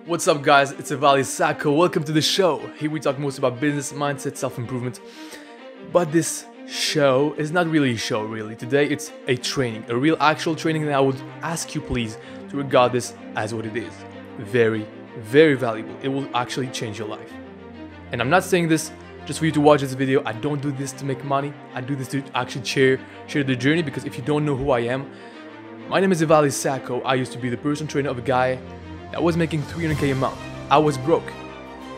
What's up guys, it's Ivaldi Sako, welcome to the show. Here we talk most about business, mindset, self-improvement. But this show is not really a show really. Today it's a training, a real actual training, and I would ask you please to regard this as what it is. Very, very valuable. It will actually change your life. And I'm not saying this just for you to watch this video. I don't do this to make money. I do this to actually share the journey, because if you don't know who I am, my name is Ivaldi Sako. I used to be the personal trainer of a guy that was making 300k a month. I was broke,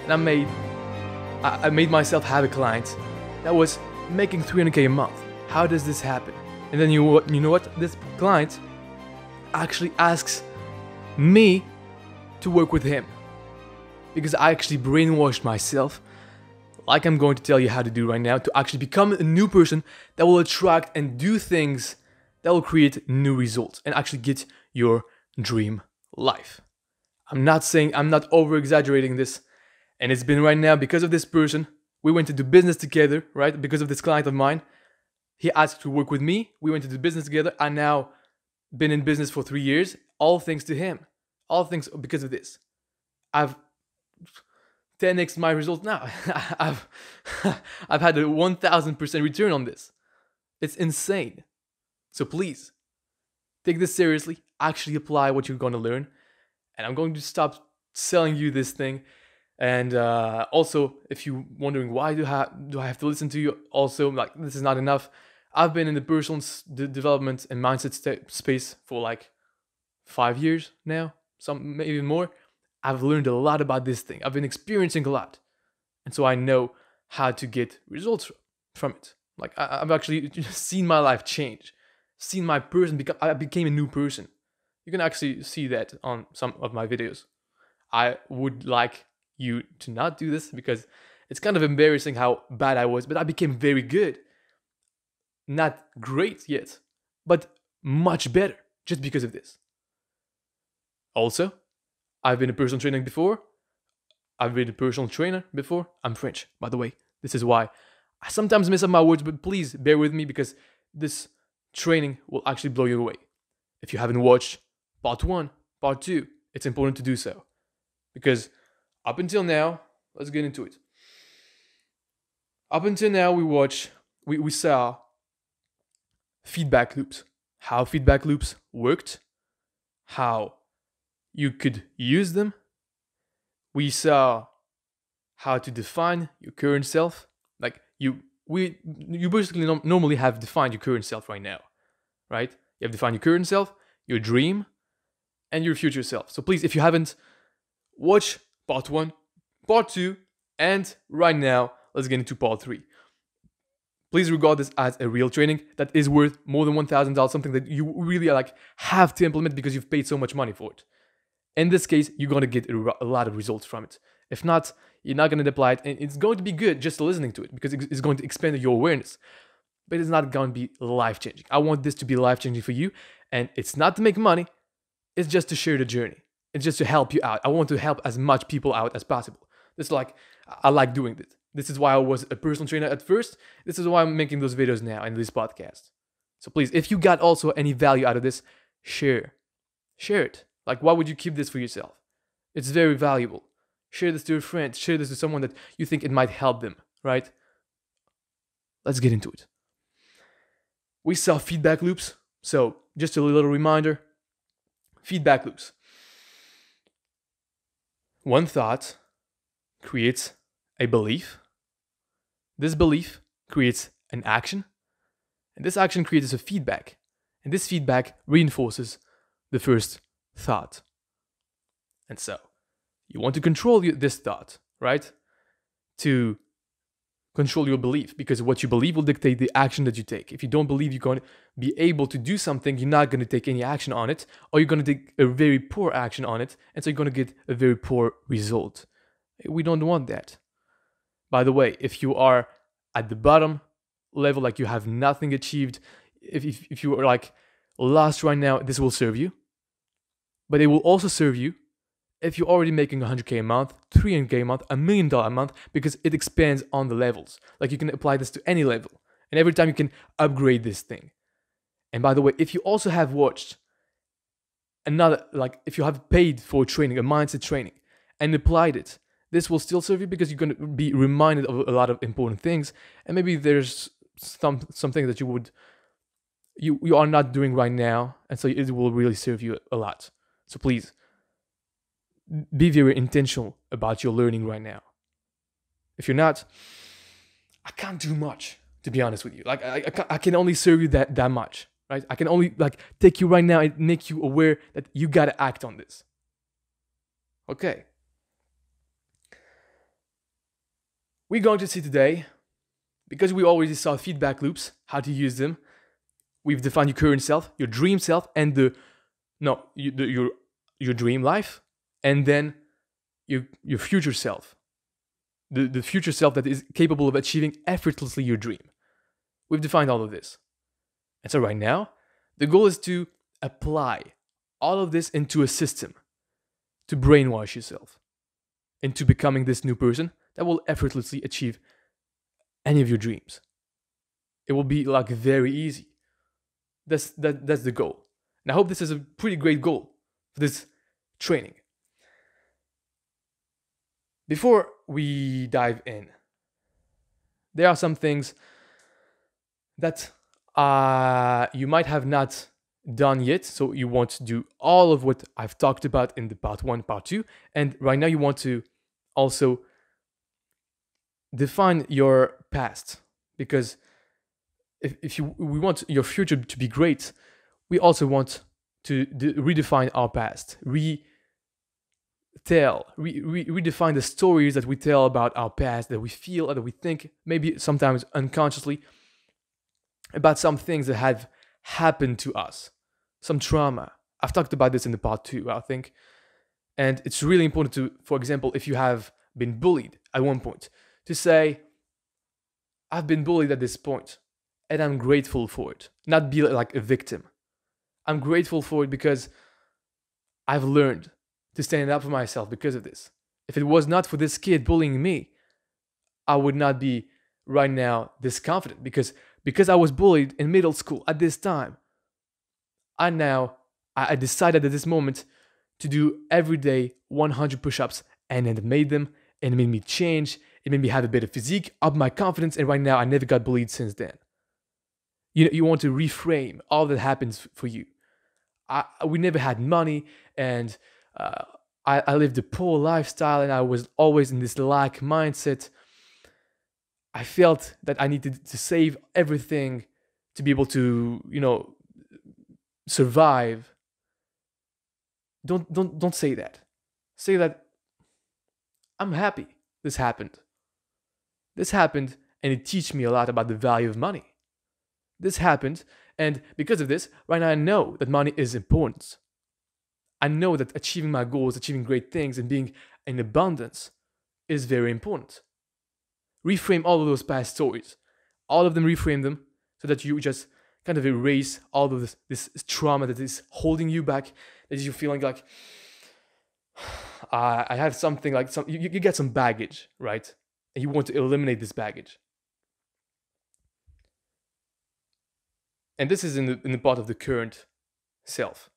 and I made myself have a client that was making 300k a month. How does this happen? And then you know what? This client actually asks me to work with him, because I actually brainwashed myself, like I'm going to tell you how to do right now, to actually become a new person that will attract and do things that will create new results and actually get your dream life. I'm not over exaggerating this, and it's been right now because of this person. We went to do business together, right? Because of this client of mine. He asked to work with me. We went to do business together. I now been in business for 3 years, all thanks to him. All thanks because of this. I've 10x my results now. I've had a 1000% return on this. It's insane. So please, take this seriously. Actually apply what you're going to learn. And I'm going to stop selling you this thing. And also, if you're wondering why do I have to listen to you, also, like, this is not enough. I've been in the personal development and mindset space for like 5 years now, some maybe more. I've learned a lot about this thing. I've been experiencing a lot. And so I know how to get results from it. Like, I've actually seen my life change, seen my person become, I became a new person. You can actually see that on some of my videos. I would like you to not do this, because it's kind of embarrassing how bad I was, but I became very good. Not great yet, but much better just because of this. Also, I've been a personal trainer before. I've been a personal trainer before. I'm French, by the way. This is why I sometimes mess up my words, but please bear with me, because this training will actually blow you away. If you haven't watched part 1, part 2, it's important to do so. Because up until now, let's get into it. Up until now, we saw feedback loops. How feedback loops worked. How you could use them. We saw how to define your current self. Like you basically normally have defined your current self right now, right? You have defined your current self, your dream, and your future self. So please, if you haven't, watch part 1, part 2, and right now, let's get into part 3. Please regard this as a real training that is worth more than $1,000, something that you really have to implement because you've paid so much money for it. In this case, you're going to get a lot of results from it. If not, you're not going to apply it, and it's going to be good just listening to it, because it's going to expand your awareness. But it's not going to be life-changing. I want this to be life-changing for you, and it's not to make money. It's just to share the journey. It's just to help you out. I want to help as much people out as possible. It's like, I like doing this. This is why I was a personal trainer at first. This is why I'm making those videos now and this podcast. So please, if you got also any value out of this, share it. Like, why would you keep this for yourself? It's very valuable. Share this to your friends. Share this to someone that you think it might help them, right? Let's get into it. We saw feedback loops. So just a little reminder, feedback loops. One thought creates a belief. This belief creates an action. And this action creates a feedback. And this feedback reinforces the first thought. And so, you want to control this thought, right? To control your belief, because what you believe will dictate the action that you take. If you don't believe you're going to be able to do something, you're not going to take any action on it, or you're going to take a very poor action on it, and so you're going to get a very poor result. We don't want that. By the way, if you are at the bottom level, like you have nothing achieved, if you are like lost right now, this will serve you. But it will also serve you if you're already making 100k a month, 300k a month, $1 million a month, because it expands on the levels. Like, you can apply this to any level, and every time you can upgrade this thing. And by the way, if you also have watched another, like if you have paid for training, a mindset training, and applied it. This will still serve you because you're going to be reminded of a lot of important things, and maybe there's something that you are not doing right now, and so it will really serve you a lot. So please be very intentional about your learning right now. If you're not, I can't do much, to be honest with you. Like I can only serve you that much, right? I can only like take you right now and make you aware that you gotta act on this. Okay. We're going to see today, because we already saw feedback loops, how to use them. We've defined your current self, your dream self, and your dream life, and then your future self. The future self that is capable of achieving effortlessly your dream. We've defined all of this. And so right now, the goal is to apply all of this into a system to brainwash yourself into becoming this new person that will effortlessly achieve any of your dreams. It will be like very easy. That's the goal. And I hope this is a pretty great goal for this training. Before we dive in, there are some things that you might have not done yet. So you want to do all of what I've talked about in the part 1, part 2. And right now you want to also define your past. Because if we want your future to be great, we also want to redefine our past. Redefine the stories that we tell about our past, that we feel, that we think, maybe sometimes unconsciously, about some things that have happened to us, some trauma. I've talked about this in the part 2, I think. And it's really important to, for example, if you have been bullied at one point, to say, I've been bullied at this point, and I'm grateful for it. Not be like a victim. I'm grateful for it because I've learned to stand up for myself because of this. If it was not for this kid bullying me, I would not be right now this confident because I was bullied in middle school at this time. I decided at this moment to do every day 100 push-ups, and it made them, and it made me change. It made me have a better physique, up my confidence, and right now I never got bullied since then. You want to reframe all that happens for you. We never had money, and I lived a poor lifestyle, and I was always in this lack mindset. I felt that I needed to save everything to be able to, survive. Don't say that. Say that I'm happy this happened. This happened, and it teach me a lot about the value of money. This happened, and because of this, right now I know that money is important. I know that achieving my goals, achieving great things, and being in abundance is very important. Reframe all of those past stories. All of them, reframe them so that you just kind of erase all of this trauma that is holding you back, that you're feeling like, I have something like, you get some baggage, right? And you want to eliminate this baggage. And this is in the part of the current self.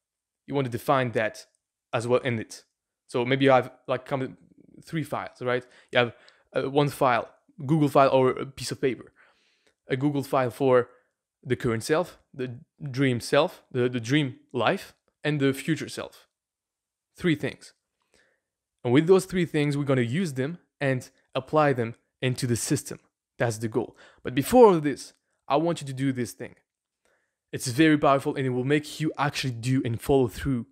You want to define that as well in it. So maybe you have like 3 files, right? You have one file, Google file or a piece of paper. A Google file for the current self, the dream self, the dream life, and the future self. 3 things. And with those 3 things, we're going to use them and apply them into the system. That's the goal. But before all this, I want you to do this thing. It's very powerful, and it will make you actually do and follow through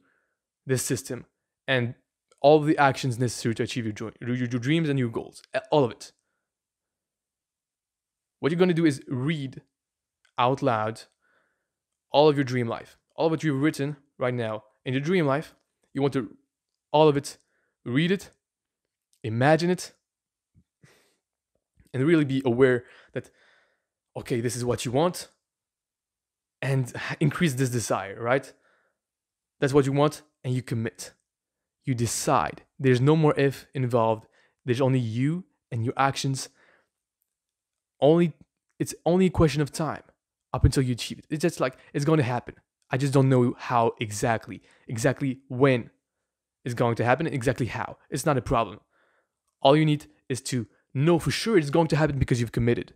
this system and all of the actions necessary to achieve your dreams and your goals. All of it. What you're going to do is read out loud all of your dream life. All of what you've written right now in your dream life. You want to, all of it, read it, imagine it, and really be aware that, okay, this is what you want, and increase this desire, right? That's what you want, and you commit. You decide. There's no more if involved. There's only you and your actions. It's only a question of time up until you achieve it. It's just like, it's going to happen. I just don't know how exactly when it's going to happen and exactly how. It's not a problem. All you need is to know for sure it's going to happen because you've committed.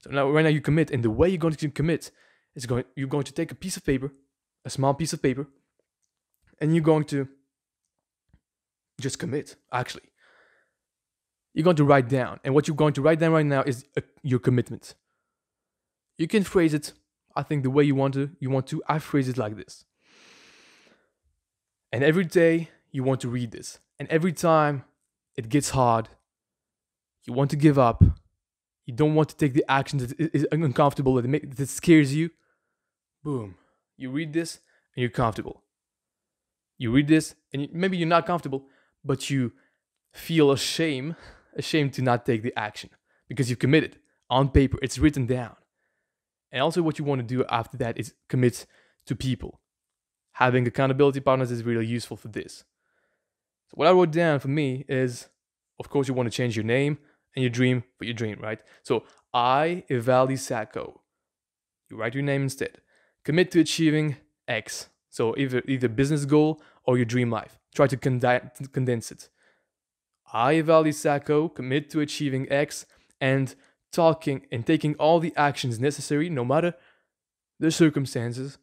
So now, right now you commit, and the way you're going to commit is you're going to take a piece of paper, a small piece of paper, and you're going to just commit, actually. You're going to write down, and what you're going to write down right now is your commitment. You can phrase it, I think, the way you want to. I phrase it like this. And every day you want to read this, and every time it gets hard, you want to give up, you don't want to take the action that is uncomfortable, that scares you, boom, you read this and you're comfortable. You read this and maybe you're not comfortable, but you feel ashamed to not take the action because you've committed on paper, it's written down. And also what you want to do after that is commit to people. Having accountability partners is really useful for this. So what I wrote down for me is, of course, you want to change your name and your dream for your dream, right? So I, Ivaldi Sako. You write your name instead. Commit to achieving X. So either business goal or your dream life. Try to condense it. I, Ivaldi Sako, commit to achieving X and taking all the actions necessary, no matter the circumstances.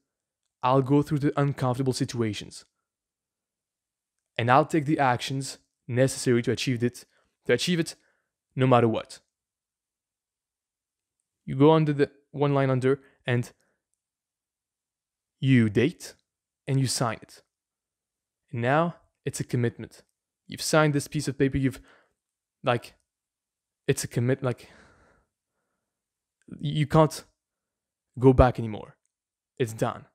I'll go through the uncomfortable situations. And I'll take the actions necessary to achieve it no matter what. You go under the one line under and you date and you sign it. And now it's a commitment. You've signed this piece of paper, it's a commit, you can't go back anymore. It's done.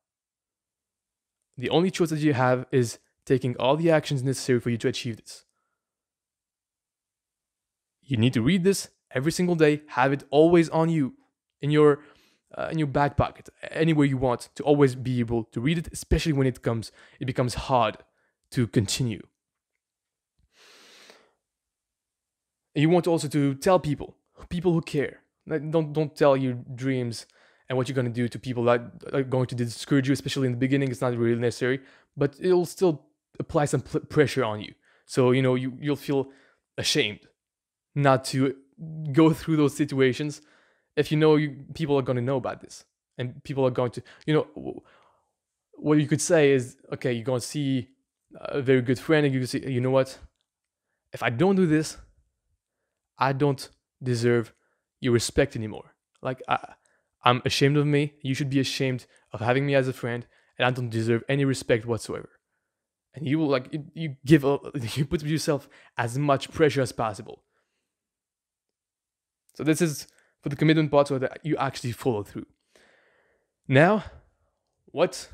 The only choice that you have is taking all the actions necessary for you to achieve this. You need to read this every single day, have it always on you, in your back pocket, anywhere you want, to always be able to read it, especially when it becomes hard to continue. And you want also to tell people who care. Don't tell your dreams and what you're going to do to people that are going to discourage you, especially in the beginning. It's not really necessary, but it'll still apply some pressure on you. So, you'll feel ashamed not to go through those situations if people are going to know about this. And people are going to, what you could say is, okay, you're going to see a very good friend and you can say, you know what? If I don't do this, I don't deserve your respect anymore. I'm ashamed of me. You should be ashamed of having me as a friend, and I don't deserve any respect whatsoever. And you will you put yourself as much pressure as possible. So this is for the commitment part, so that you actually follow through. Now, what?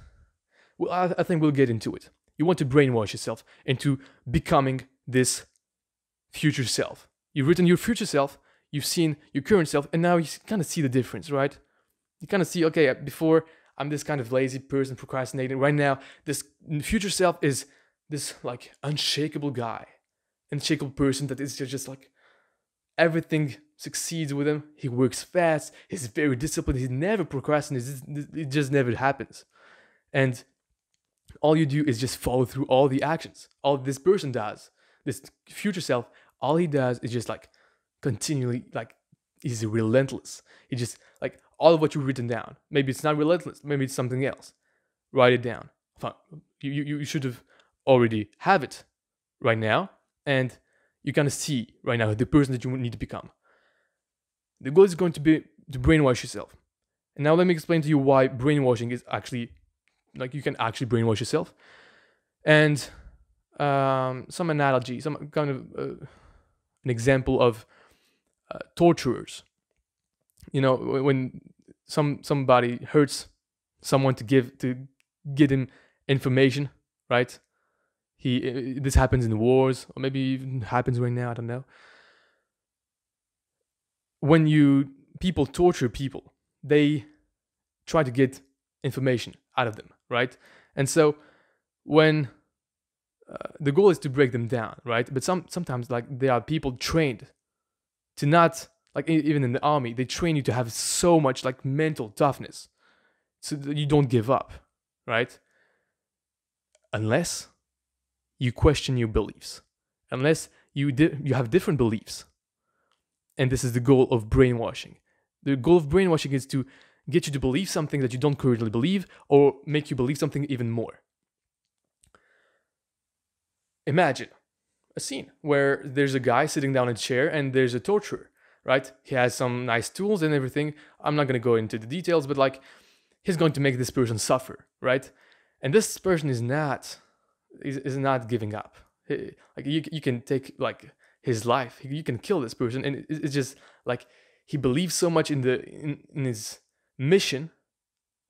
Well, I think we'll get into it. You want to brainwash yourself into becoming this future self. You've written your future self, you've seen your current self, and now you kind of see the difference, right? You kind of see, okay, before I'm this kind of lazy person procrastinating. Right now, this future self is this unshakable guy, unshakable person that is just everything succeeds with him. He works fast, he's very disciplined, he never procrastinates, it just never happens. And all you do is just follow through all the actions. All this person does, this future self, all he does is just continually he's relentless. He just all of what you've written down. Maybe it's not relentless, maybe it's something else. Write it down. You should have already have it right now, and you kind of see right now the person that you need to become. The goal is going to be to brainwash yourself. And now let me explain to you why brainwashing is actually you can actually brainwash yourself. And some analogy, some kind of an example of torturers. When somebody hurts someone to get him information, right? This happens in wars, or maybe even happens right now, I don't know. When people torture people, they try to get information out of them, right? And so when the goal is to break them down, right? But sometimes there are people trained to not, even in the army, they train you to have so much mental toughness so that you don't give up, right? Unless you question your beliefs, unless you have different beliefs. And this is the goal of brainwashing. The goal of brainwashing is to get you to believe something that you don't currently believe, or make you believe something even more. Imagine a scene where there's a guy sitting down in a chair and there's a torturer, right? He has some nice tools and everything. I'm not going to go into the details, but like, he's going to make this person suffer, right? And this person is not giving up. Like, you can take like his life, you can kill this person, and it's just like, he believes so much in his mission.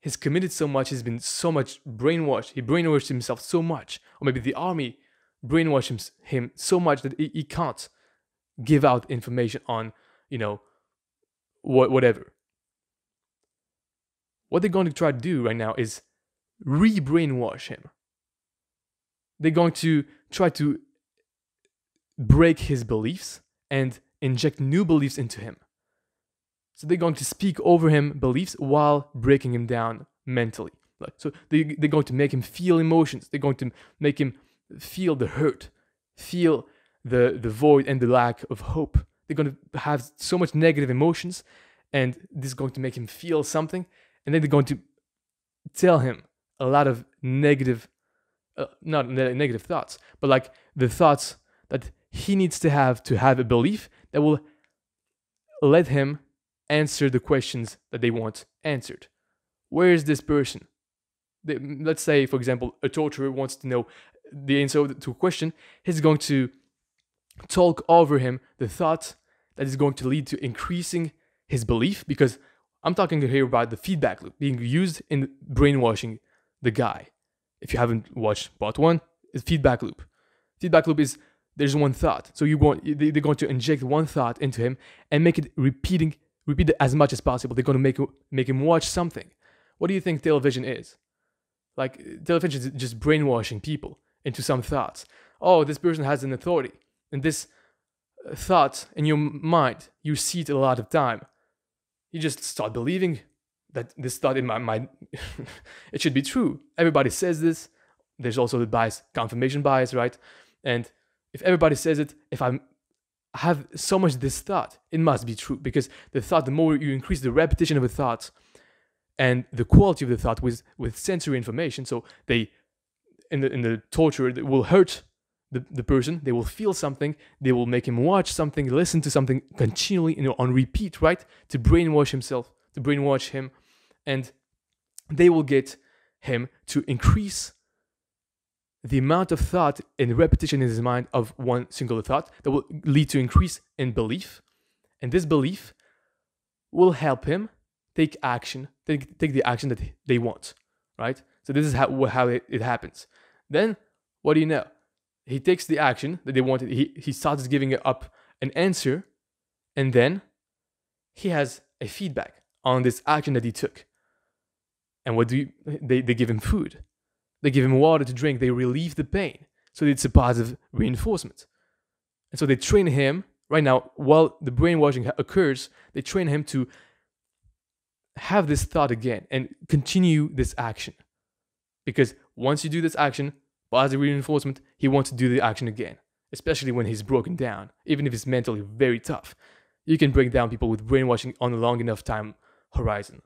He's committed so much. He's been so much brainwashed. He brainwashed himself so much, or maybe the army brainwashed him so much that he can't give out information on, whatever. What they're going to try to do right now is re-brainwash him. They're going to try to break his beliefs and inject new beliefs into him. So they're going to speak over him beliefs while breaking him down mentally. So they're going to make him feel emotions. They're going to make him feel the hurt, feel the void and the lack of hope. They're going to have so much negative emotions, and this is going to make him feel something. And then they're going to tell him a lot of negative, not negative thoughts, but like the thoughts that he needs to have a belief that will let him answer the questions that they want answered. Where is this person? Let's say, for example, a torturer wants to know the answer to a question. He's going to talk over him the thought that is going to lead to increasing his belief, because I'm talking here about the feedback loop being used in brainwashing the guy. If you haven't watched part 1, it's feedback loop. Feedback loop is, there's one thought. So they're going to inject one thought into him and make it repeat it as much as possible. They're going to make him watch something. What do you think television is? Like, television is just brainwashing people into some thoughts. Oh, this person has an authority. And this thought in your mind, you see it a lot of time. You just start believing that this thought in my mind, it should be true. Everybody says this. There's also the bias, confirmation bias, right? And if everybody says it, if I have so much this thought, it must be true. Because the more you increase the repetition of a thought and the quality of the thought with sensory information, so they, in the torture, it will hurt the person, they will feel something, they will make him watch something, listen to something continually, on repeat, right? To brainwash him, and they will get him to increase the amount of thought and repetition in his mind of one single thought that will lead to increase in belief, and this belief will help him take action, take the action that they want, right? So this is how it happens. Then, what do you know? He takes the action that they wanted. He starts giving up an answer, and then he has a feedback on this action that he took. And what do they give him food. They give him water to drink. They relieve the pain. So it's a positive reinforcement. And so they train him right now, while the brainwashing occurs, they train him to have this thought again and continue this action. Because once you do this action, positive reinforcement, he wants to do the action again, especially when he's broken down, even if he's mentally very tough. You can break down people with brainwashing on a long enough time horizon.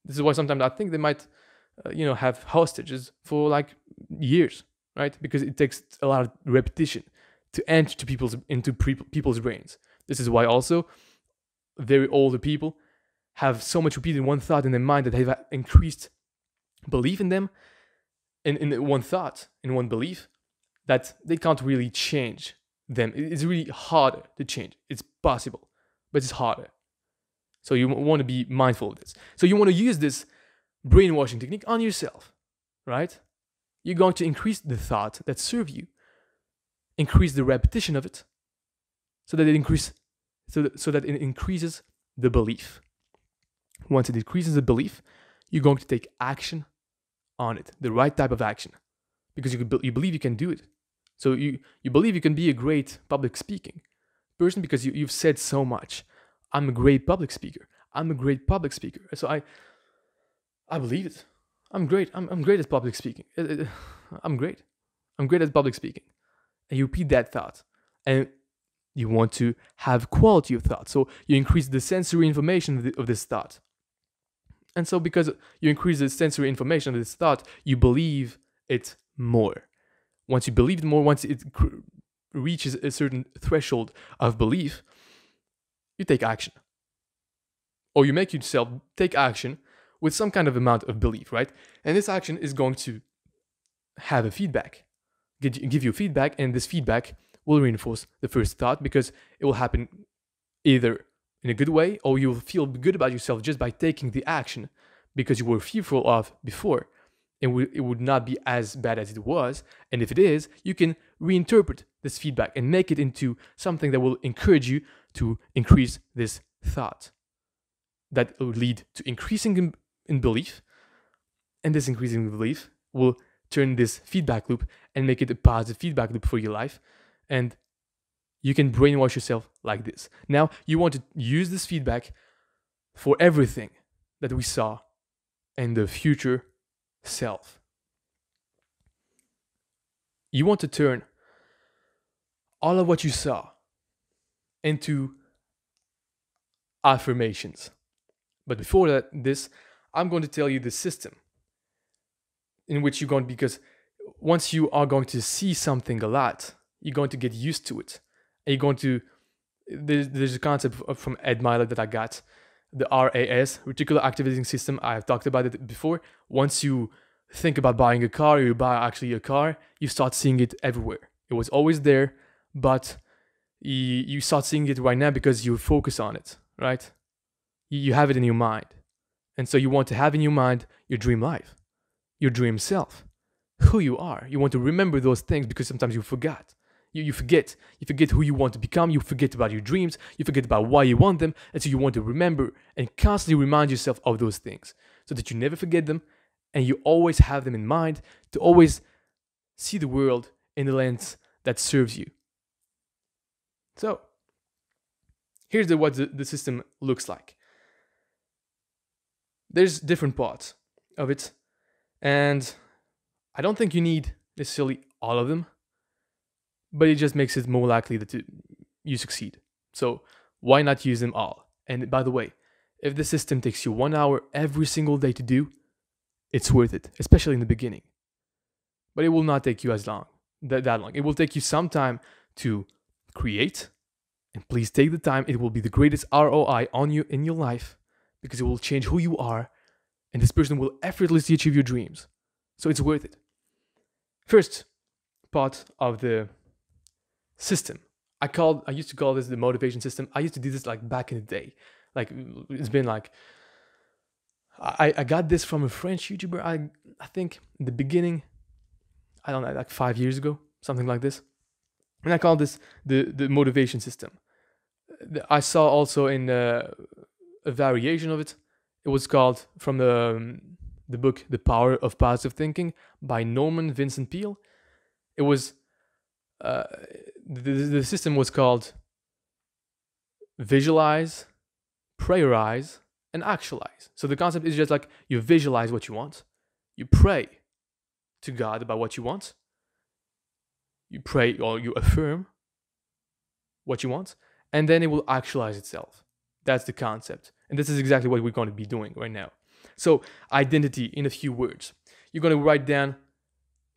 This is why sometimes I think they might, have hostages for like years, right? Because it takes a lot of repetition to enter into people's brains. This is why also very older people have so much repeated one thought in their mind that they've increased belief in them, in one thought, in one belief, that they can't really change them. It's really harder to change. It's possible, but it's harder. So you want to be mindful of this. So you want to use this brainwashing technique on yourself, right? You're going to increase the thought that serve you, increase the repetition of it, so that it increases the belief. Once it increases the belief, you're going to take action on it, the right type of action, because you believe you can do it. So you believe you can be a great public speaking person because you've said so much. I'm a great public speaker. I'm a great public speaker. So I believe it. I'm great. I'm great at public speaking. I'm great. I'm great at public speaking. And you repeat that thought. And you want to have quality of thought. So you increase the sensory information of this thought. And so because you increase the sensory information of this thought, you believe it more. Once you believe it more, once it reaches a certain threshold of belief, you take action. Or you make yourself take action with some kind of amount of belief, right? And this action is going to have a feedback, give you feedback, and this feedback will reinforce the first thought because it will happen either in a good way or you'll feel good about yourself just by taking the action because you were fearful of before. It would not be as bad as it was. And if it is, you can reinterpret this feedback and make it into something that will encourage you to increase this thought. That will lead to increasing in belief. And this increasing belief will turn this feedback loop and make it a positive feedback loop for your life. And you can brainwash yourself like this. Now, you want to use this feedback for everything that we saw in the future self. You want to turn all of what you saw into affirmations. But before this, I'm going to tell you the system in which you're going to, because once you are going to see something a lot, you're going to get used to it. And you're going to, there's a concept from Ed Mylett that I got, the RAS, Reticular Activating System. I've talked about it before. Once you think about buying a car, or you buy actually a car, you start seeing it everywhere. It was always there, but you start seeing it right now because you focus on it, right? You have it in your mind. And so you want to have in your mind your dream life, your dream self, who you are. You want to remember those things because sometimes you forget. You forget who you want to become. You forget about your dreams. You forget about why you want them. And so you want to remember and constantly remind yourself of those things so that you never forget them and you always have them in mind to always see the world in the lens that serves you. So here's what the system looks like. There's different parts of it, and I don't think you need necessarily all of them, but it just makes it more likely that you succeed. So why not use them all? And by the way, if the system takes you 1 hour every single day to do, it's worth it, especially in the beginning. But it will not take you as long, that long. It will take you some time to create, and please take the time. It will be the greatest ROI on you in your life because it will change who you are, and this person will effortlessly achieve your dreams. So it's worth it. First part of the system, I used to call this the motivation system. I used to do this like back in the day. Like it's been like, I got this from a French YouTuber. I think in the beginning, I don't know, like 5 years ago, something like this. And I call this the motivation system. I saw also in a variation of it. It was called from the book The Power of Positive Thinking by Norman Vincent Peale. It was the system was called visualize, prioritize, and actualize. So the concept is just like you visualize what you want, you pray to God about what you want, you pray or you affirm what you want, and then it will actualize itself. That's the concept. And this is exactly what we're going to be doing right now. So identity in a few words. You're going to write down,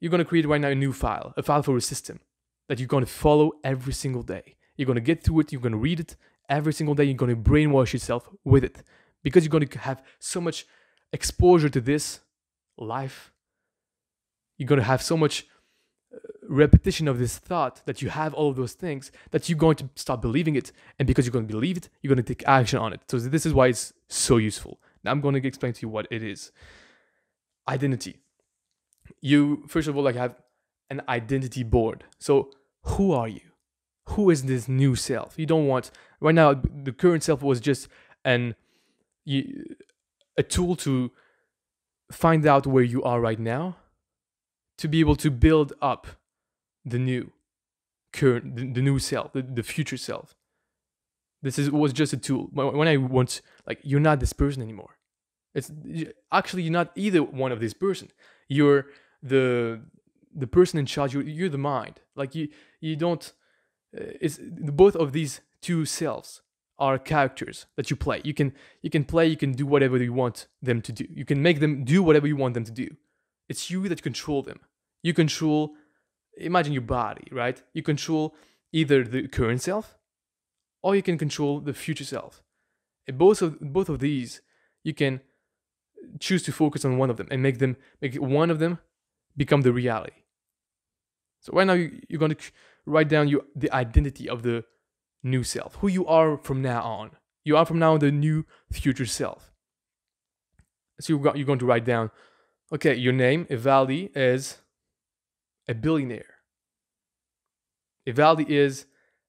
you're going to create right now a new file, a file for a system that you're going to follow every single day. You're going to get through it, you're going to read it every single day, you're going to brainwash yourself with it because you're going to have so much exposure to this life. You're going to have so much repetition of this thought that you have all of those things that you're going to start believing it. And because you're going to believe it, you're going to take action on it. So this is why it's so useful. Now I'm going to explain to you what it is. Identity. You, first of all, like have an identity board. So who are you? Who is this new self? You don't want, right now, the current self was just a tool to find out where you are right now, to be able to build up the new self, the future self. Was just a tool. When I want, like, you're not this person anymore. It's actually, you're not either one of this person. You're the the person in charge. You're the mind. Like you don't. It's both of these two selves are characters that you play. You can play. You can do whatever you want them to do. You can make them do whatever you want them to do. It's you that control them. You control. Imagine your body, right? You control either the current self, or you can control the future self. And both of these, you can choose to focus on one of them and make one of them become the reality. So right now you're going to write down the identity of the new self, who you are from now on. You are from now on the new future self. So you're going to write down, okay, your name, Ivaldi, is a billionaire. Ivaldi is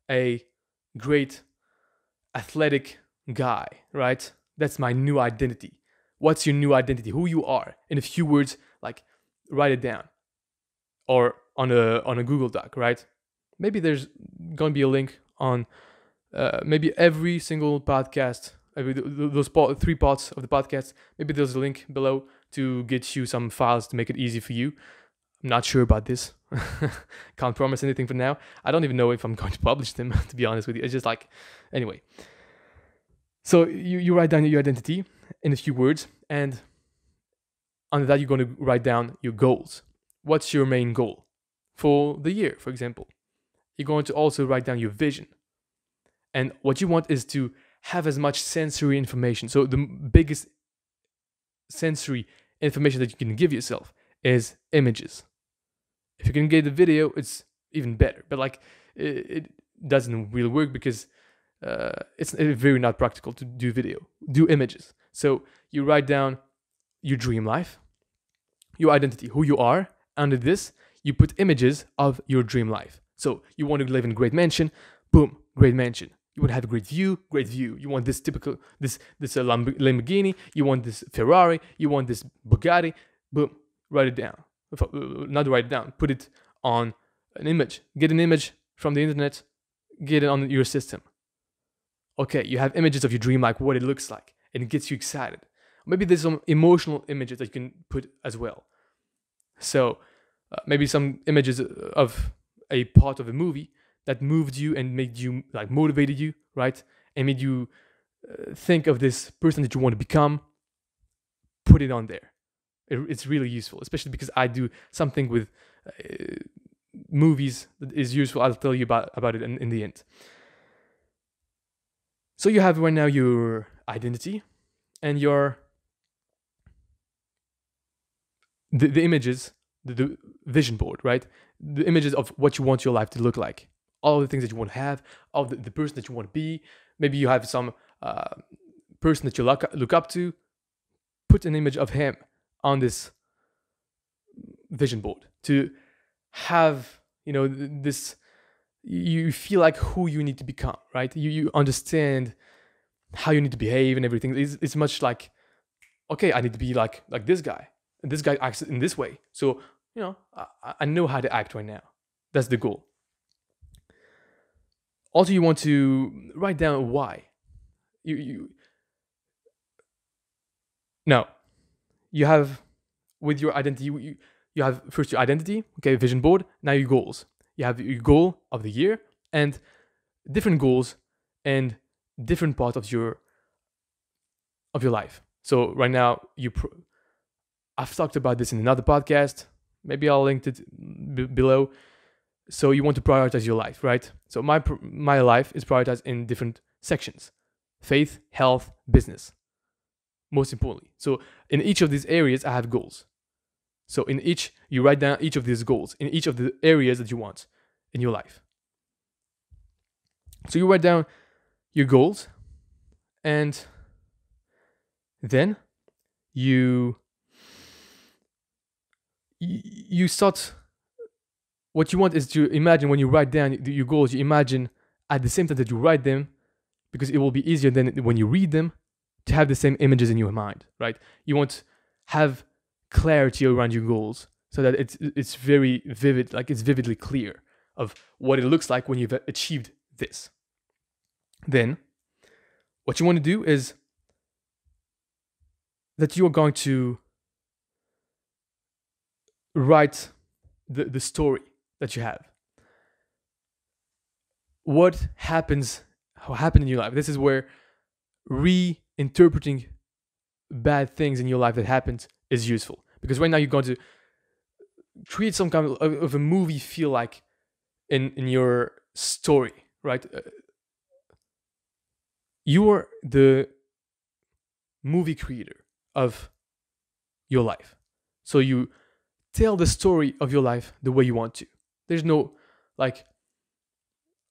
a great athletic guy, right? That's my new identity. What's your new identity? Who you are? In a few words, like write it down, or on a Google Doc, right? Maybe there's gonna be a link on maybe every single podcast, those 3 parts of the podcast. Maybe there's a link below to get you some files to make it easy for you. I'm not sure about this. Can't promise anything for now. I don't even know if I'm going to publish them, to be honest with you. It's just like, anyway. So you write down your identity in a few words, and under that you're going to write down your goals. What's your main goal for the year, for example? You're going to also write down your vision. And what you want is to have as much sensory information. So the biggest sensory information that you can give yourself is images. If you can get the video, it's even better. But like, it doesn't really work because it's very not practical to do video. Do images. So you write down your dream life, your identity, who you are. Under this, you put images of your dream life. So you want to live in a great mansion, boom, great mansion. You want to have a great view. You want this typical, this Lamborghini. You want this Ferrari. You want this Bugatti, boom, write it down. Not write it down, put it on an image. Get an image from the internet, get it on your system. Okay, you have images of your dream, like what it looks like, and it gets you excited. Maybe there's some emotional images that you can put as well. So maybe some images of a part of a movie that moved you and made you, like, motivated you, right? And made you think of this person that you want to become. Put it on there. It's really useful, especially because I do something with movies that is useful. I'll tell you about it in the end. So you have right now your identity and your the images, the vision board, right? The images of what you want your life to look like. All the things that you want to have, all the person that you want to be. Maybe you have some person that you look up to. Put an image of him on this vision board to have, this, you feel like who you need to become, right? You understand how you need to behave and everything. It's much like, okay, I need to be like this guy, and this guy acts in this way. So, I know how to act right now. That's the goal. Also, you want to write down why. Now, you have, with your identity, you have first your identity, okay, vision board, now your goals. You have your goal of the year and different goals and different parts of your life. So right now, I've talked about this in another podcast. Maybe I'll link it below. So you want to prioritize your life, right? So my life is prioritized in different sections: faith, health, business. Most importantly. So in each of these areas, I have goals. So in each, you write down each of these goals in each of the areas that you want in your life. So you write down your goals, and then you start. What you want is to imagine when you write down your goals, you imagine at the same time that you write them, because it will be easier than when you read them, to have the same images in your mind, right? You want to have clarity around your goals so that it's very vivid, like it's vividly clear of what it looks like when you've achieved this. Then, what you want to do is that you are going to write the story that you have. What happens? What happened in your life? This is where reinterpreting bad things in your life that happened is useful, because right now you're going to create some kind of a movie feel like in your story, right? You are the movie creator of your life, so you tell the story of your life the way you want to. There's no like,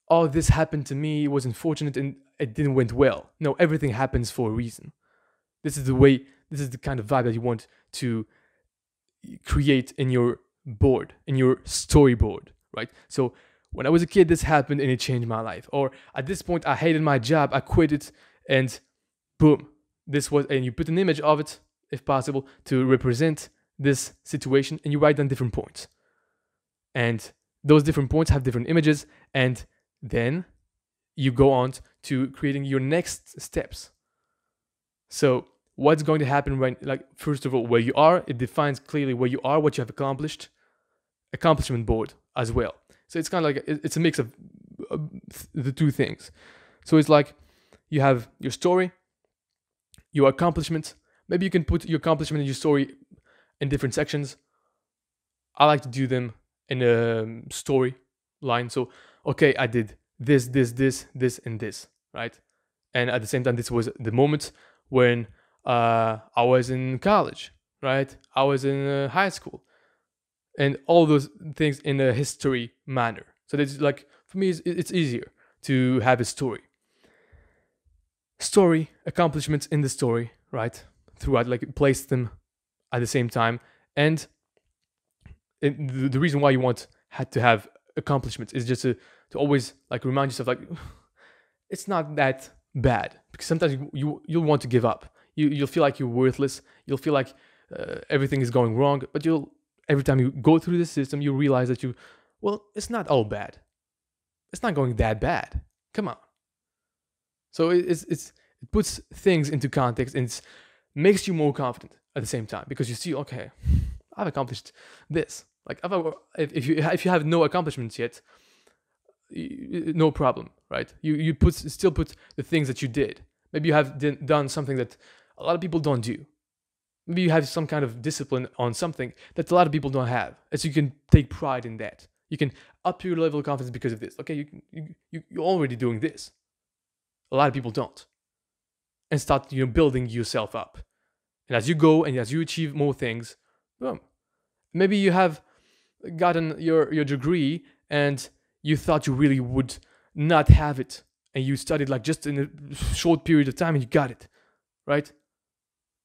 oh, this happened to me, it was unfortunate and it didn't went well. No, everything happens for a reason. This is the kind of vibe that you want to create in your board, in your storyboard, right? So when I was a kid, this happened and it changed my life. Or at this point, I hated my job, I quit it, and boom, this was, and you put an image of it, if possible, to represent this situation, and you write down different points. And those different points have different images, and then you go on to creating your next steps. So what's going to happen right, like, first of all, where you are, it defines clearly where you are, what you have accomplished, accomplishment board as well. So it's kind of like, it's a mix of the two things. So it's like you have your story, your accomplishments. Maybe you can put your accomplishment and your story in different sections. I like to do them in a story line. So, okay, I did this, and this, right? And at the same time, this was the moment when I was in college, right? I was in high school, and all those things in a history manner. So that's like, for me, it's easier to have a story. Story, accomplishments in the story, right? Throughout, like, place them at the same time. And the reason why you had to have accomplishments is just to always, like, remind yourself, like, it's not that bad. Because sometimes you'll want to give up. You'll feel like you're worthless. You'll feel like everything is going wrong. But every time you go through the system, you realize that it's not all bad. It's not going that bad. Come on. So it puts things into context, and it makes you more confident at the same time, because you see, okay, I've accomplished this. Like, if you have no accomplishments yet, no problem, right? You still put the things that you did. Maybe you have done something that a lot of people don't do. Maybe you have some kind of discipline on something that a lot of people don't have, and so you can take pride in that. You can up your level of confidence because of this. Okay, you're already doing this. A lot of people don't, and start building yourself up. And as you go and as you achieve more things, boom. Maybe you have gotten your degree and you thought you really would not have it, and you studied like just in a short period of time and you got it, right?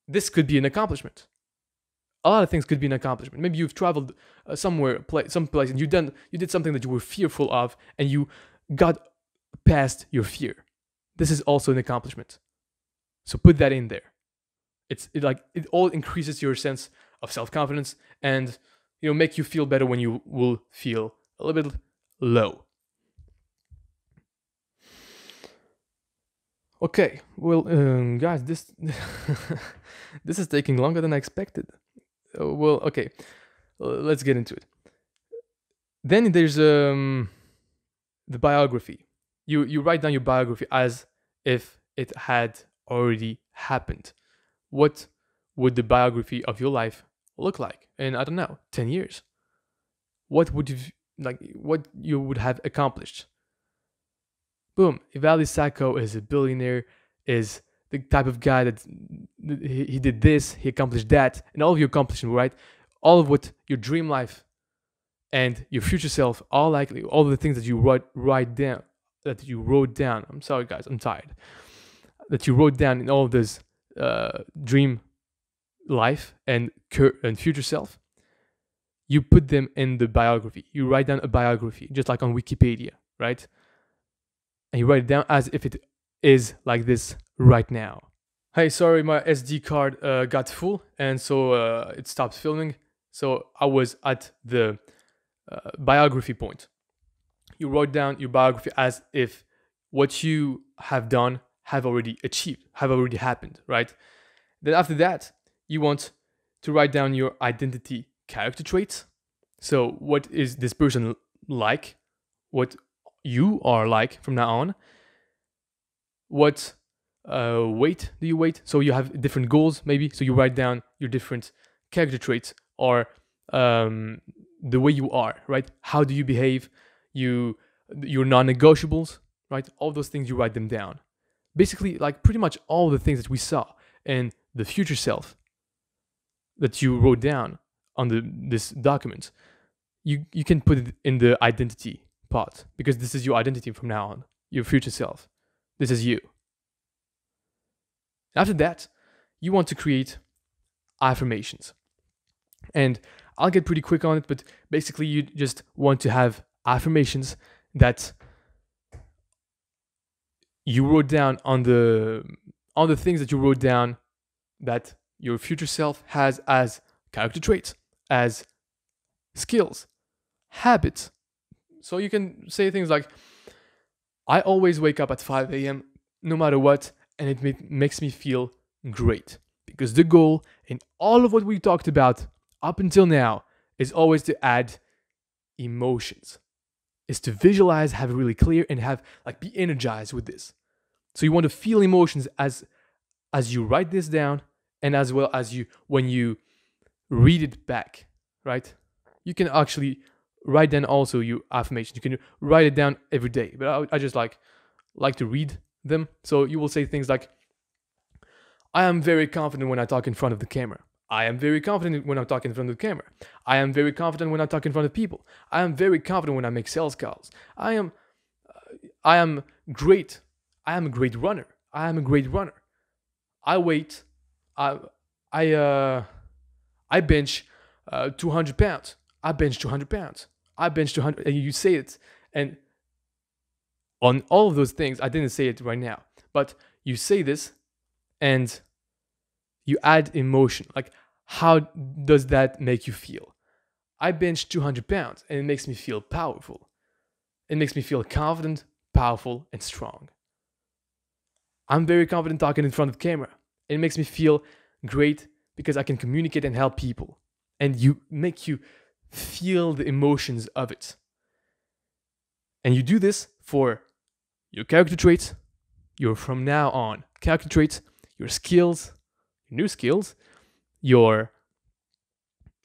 This could be an accomplishment. A lot of things could be an accomplishment. Maybe you've traveled someplace, and you did something that you were fearful of, and you got past your fear. This is also an accomplishment. So put that in there. It all increases your sense of self-confidence, and make you feel better when you will feel a little bit low. Okay, well, guys, this this is taking longer than I expected. Well, okay, let's get into it. Then there's the biography. You write down your biography as if it had already happened. What would the biography of your life look like in, I don't know, 10 years? What you would have accomplished? Boom, Ivaldi Sako is a billionaire, is the type of guy that he did this, he accomplished that, and all of your accomplishments, right? All of what your dream life and your future self, all the things that you wrote down. I'm sorry, guys, I'm tired. That you wrote down in all of this dream life and future self, you put them in the biography. You write down a biography, just like on Wikipedia, right? And you write it down as if it is like this right now. Hey, sorry, my SD card got full, and so it stopped filming. So I was at the biography point. You wrote down your biography as if what you have done have already achieved, have already happened, right? Then after that, you want to write down your identity character traits. So what is this person like? What you are like from now on? What weight do you weight? So you have different goals, maybe. So you write down your different character traits or the way you are, right? How do you behave? Your non-negotiables, right? All those things, you write them down. Basically, like pretty much all the things that we saw in the future self that you wrote down on this document, you can put it in the identity part, because this is your identity from now on, your future self. This is you. After that, you want to create affirmations. And I'll get pretty quick on it, but basically you just want to have affirmations that you wrote down on the things that you wrote down that your future self has as character traits, as skills, habits. So you can say things like, I always wake up at 5 a.m. no matter what, and it makes me feel great. Because the goal in all of what we talked about up until now is always to add emotions, is to visualize, have it really clear, and have be energized with this. So you want to feel emotions as you write this down, and as well as when you read it back, right? You can actually write down also your affirmations. You can write it down every day, but I just like to read them. So you will say things like, I am very confident when I talk in front of the camera. I am very confident when I talk in front of the camera. I am very confident when I talk in front of people. I am very confident when I make sales calls. I am great. I am a great runner. I am a great runner. I bench 200 pounds. I bench 200 pounds. I bench 200. And you say it. And on all of those things, I didn't say it right now, but you say this and you add emotion. Like, how does that make you feel? I bench 200 pounds and it makes me feel powerful. It makes me feel confident, powerful, and strong. I'm very confident talking in front of the camera. It makes me feel great because I can communicate and help people. And you feel the emotions of it. And you do this for your character traits, your from now on character traits, your skills, your new skills, your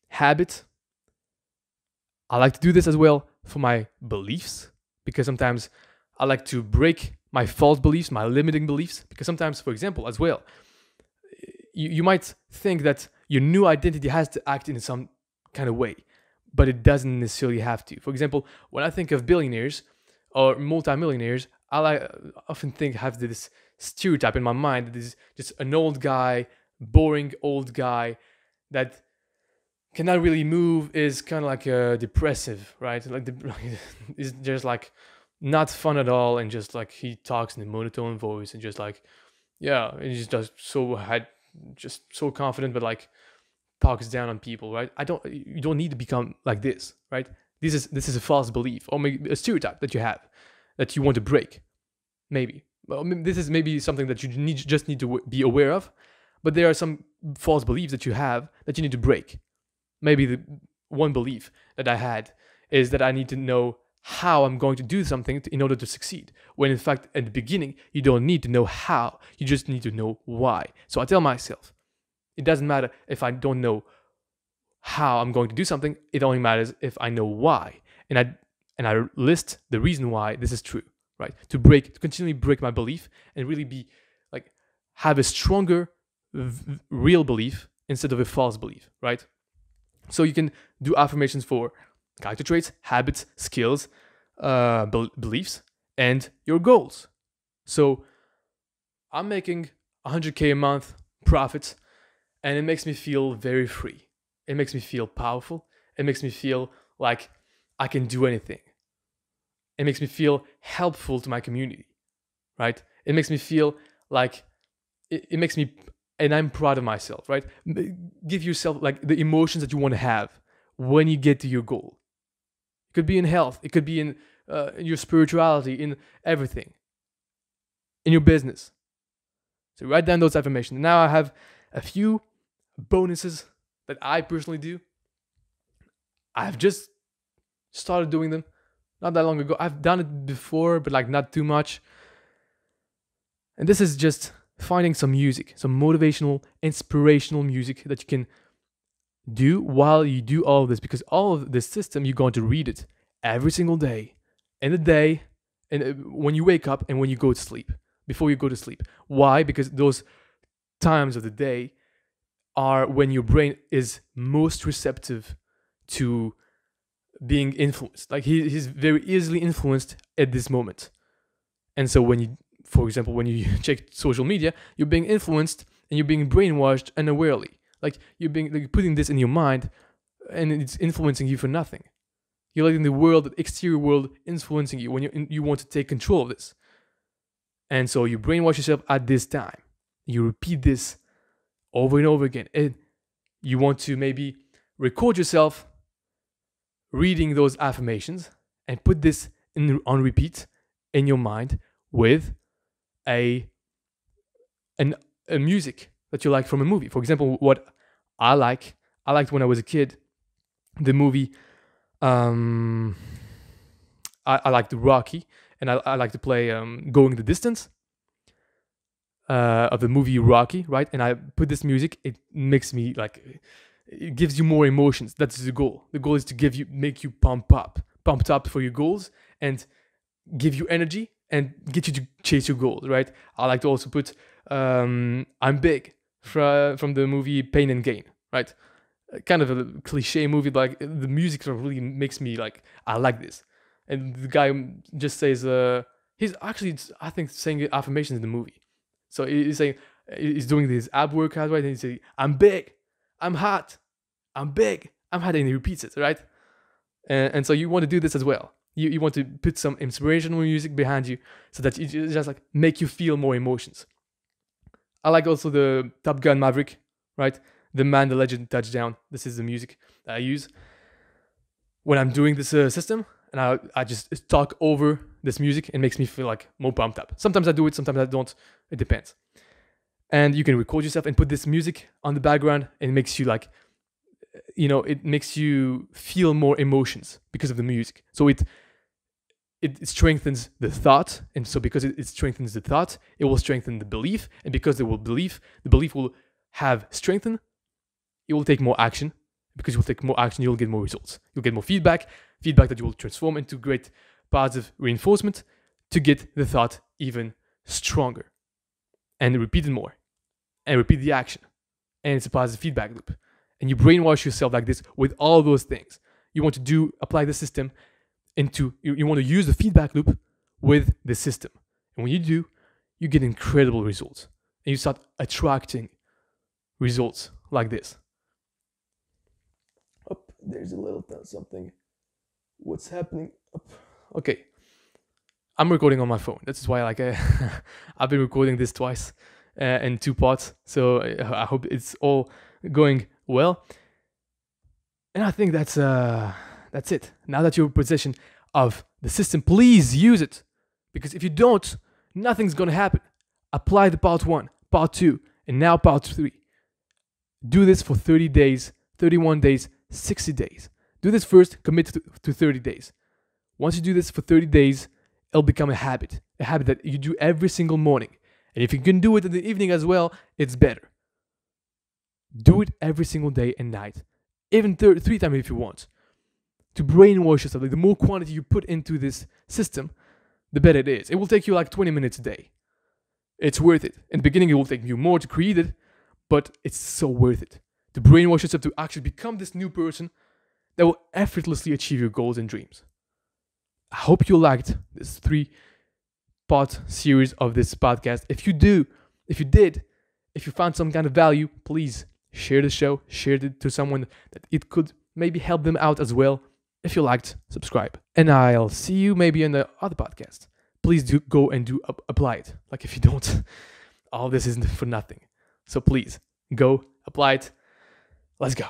habit. I like to do this as well for my beliefs, because sometimes I like to break my false beliefs, my limiting beliefs, because sometimes, for example, as well, you might think that your new identity has to act in some kind of way, but it doesn't necessarily have to. For example, when I think of billionaires or multimillionaires, I often have this stereotype in my mind that is just an old guy, boring old guy that cannot really move, is kind of like depressive, right? Is just like not fun at all, and just like he talks in a monotone voice and just like, yeah, and he's just so confident, but like talks down on people, right? You don't need to become like this, right? This is a false belief, or maybe a stereotype that you have that you want to break. Maybe. Well, this is maybe something that you just need to be aware of, but there are some false beliefs that you have that you need to break. Maybe the one belief that I had is that I need to know how I'm going to do something in order to succeed. When in fact, at the beginning, you don't need to know how, you just need to know why. So I tell myself, it doesn't matter if I don't know how I'm going to do something, it only matters if I know why. And I list the reason why this is true, right? To continually break my belief and really be like, have a stronger real belief instead of a false belief, right? So you can do affirmations for character traits, habits, skills, beliefs, and your goals. So I'm making 100K a month profits, and it makes me feel very free. It makes me feel powerful. It makes me feel like I can do anything. It makes me feel helpful to my community, right? It makes me feel like it makes me, and I'm proud of myself, right? Give yourself like the emotions that you want to have when you get to your goal. It could be in health. It could be in your spirituality, in everything, in your business. So write down those affirmations. Now I have a few bonuses that I personally do. I've just started doing them not that long ago. I've done it before, but like not too much. And this is just finding some music, some motivational, inspirational music that you can do while you do all of this, because all of this system, you're going to read it every single day, in the day, and when you wake up and when you go to sleep, before you go to sleep. Why? Because those times of the day are when your brain is most receptive to being influenced. Like he's very easily influenced at this moment. And so when you, for example, when you check social media, you're being influenced and you're being brainwashed unawarely. Like you're putting this in your mind, and it's influencing you for nothing. You're letting the world, the exterior world, influencing you when you want to take control of this. And so you brainwash yourself at this time. You repeat this over and over again. And you want to maybe record yourself reading those affirmations and put this on repeat in your mind with a music that you like from a movie. For example, what I liked when I was a kid, the movie, I liked Rocky, and I like to play Going the Distance of the movie Rocky, right? And I put this music, it makes me like, it gives you more emotions. That's the goal. The goal is to make you pumped up for your goals, and give you energy and get you to chase your goals, right? I like to also put I'm Big from the movie Pain and Gain, right? Kind of a cliche movie, but like the music really makes me like, I like this. And the guy just says, he's actually, I think, saying affirmations in the movie. So he's saying, he's doing this ab workout, right? And he's saying, I'm big, I'm hot, I'm big, I'm hot, and he repeats it, right? And so you want to do this as well. You want to put some inspirational music behind you so that it just like make you feel more emotions. I like also the Top Gun Maverick, right? The Man, the Legend, Touchdown. This is the music that I use when I'm doing this system, and I just talk over this music, and makes me feel like more pumped up. Sometimes I do it, sometimes I don't. It depends. And you can record yourself and put this music on the background, and it makes you like, it makes you feel more emotions because of the music. So it strengthens the thought, and so because it strengthens the thought, it will strengthen the belief, and because the belief will have strengthened, it will take more action. Because you'll take more action, you'll get more results. You'll get more feedback that you will transform into great positive reinforcement to get the thought even stronger. And repeat it more, and repeat the action, and it's a positive feedback loop. And you brainwash yourself like this with all those things. You want to apply the system into, you want to use the feedback loop with the system. And when you do, you get incredible results. And you start attracting results like this. Up, there's a little something. What's happening? Up. Okay. I'm recording on my phone. That's why I've been recording this twice in 2 parts. So I hope it's all going well. And I think that's it. Now that you're in possession of the system, please use it. Because if you don't, nothing's going to happen. Apply the part 1, part 2, and now part 3. Do this for 30 days, 31 days, 60 days. Do this first, commit to 30 days. Once you do this for 30 days, it'll become a habit that you do every single morning. And if you can do it in the evening as well, it's better. Do it every single day and night. Even 3 times if you want. To brainwash yourself. Like the more quantity you put into this system, the better it is. It will take you like 20 minutes a day. It's worth it. In the beginning, it will take you more to create it, but it's so worth it. To brainwash yourself to actually become this new person that will effortlessly achieve your goals and dreams. I hope you liked this 3-part series of this podcast. If you found some kind of value, please share the show, share it to someone that it could maybe help them out as well. If you liked, subscribe. And I'll see you maybe in the other podcast. Please do go and apply it. Like if you don't, all this isn't for nothing. So please go apply it. Let's go.